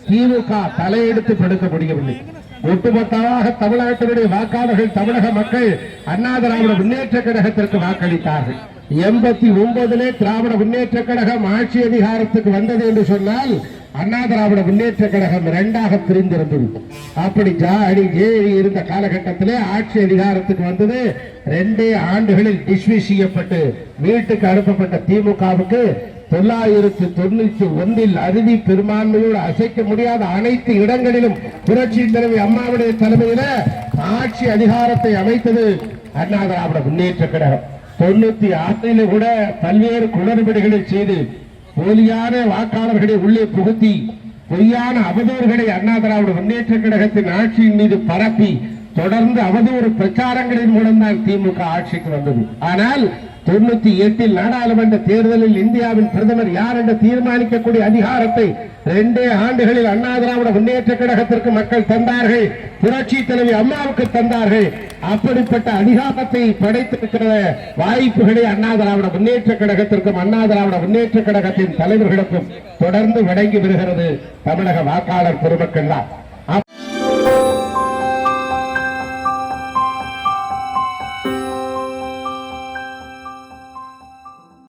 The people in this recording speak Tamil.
திமுக தலையெடுத்து படுக்க முடியவில்லை. ஒட்டுமொத்தமாக தமிழ்நாட்டினுடைய வாக்காளர்கள், தமிழக மக்கள் அண்ணா திராவிட முன்னேற்ற கழகத்திற்கு வாக்களித்தார்கள். 89 திராவிட முன்னேற்ற கழகம் ஆட்சி அதிகாரத்துக்கு வந்தது என்று சொன்னால் அண்ணா திராவிட முன்னேற்ற கழகம் இரண்டாக பிரிந்திருந்தது. அப்படி ஜாடி ஜேடி இருந்த காலகட்டத்திலே ஆட்சி அதிகாரத்துக்கு வந்தது. 2 ஆண்டுகளில் டிஸ்மிஸ் செய்யப்பட்டு வீட்டுக்கு அனுப்பப்பட்ட திமுகவுக்கு 991 அறுதி பெரும்பான்மையோடு அசைக்க முடியாத அனைத்து இடங்களிலும் புரட்சி தலைவி அம்மாவுடைய தலைமையில ஆட்சி அதிகாரத்தை அமைத்தது அண்ணா திராவிட முன்னேற்ற கழகம். 96 கூட பல்வேறு குளறுபடிகளை செய்து போலியான வாக்காளர்களை உள்ளே புகுத்தி பொய்யான அவதூறுகளை அண்ணா திராவிட முன்னேற்ற கழகத்தின் ஆட்சியின் மீது பரப்பி தொடர்ந்து அவதூறு பிரச்சாரங்களின் மூலம்தான் திமுக ஆட்சிக்கு வந்தது. ஆனால் 98 நாடாளுமன்ற தேர்தலில் இந்தியாவின் பிரதமர் யார் என்று தீர்மானிக்கக்கூடிய அதிகாரத்தை 2 ஆண்டுகளில் அண்ணா திராவிட முன்னேற்ற கழகத்திற்கு மக்கள் தந்தார்கள். புரட்சி தலைவி அம்மாவுக்கு தந்தார்கள். அப்படிப்பட்ட அதிகாரத்தை படைத்திருக்கிற வாய்ப்புகளை அண்ணா திராவிட முன்னேற்ற கழகத்திற்கும் அண்ணா திராவிட முன்னேற்ற கழகத்தின் தலைவர்களுக்கும் தொடர்ந்து வழங்கி வருகிறது தமிழக வாக்காளர் பெருமக்கள் தான்.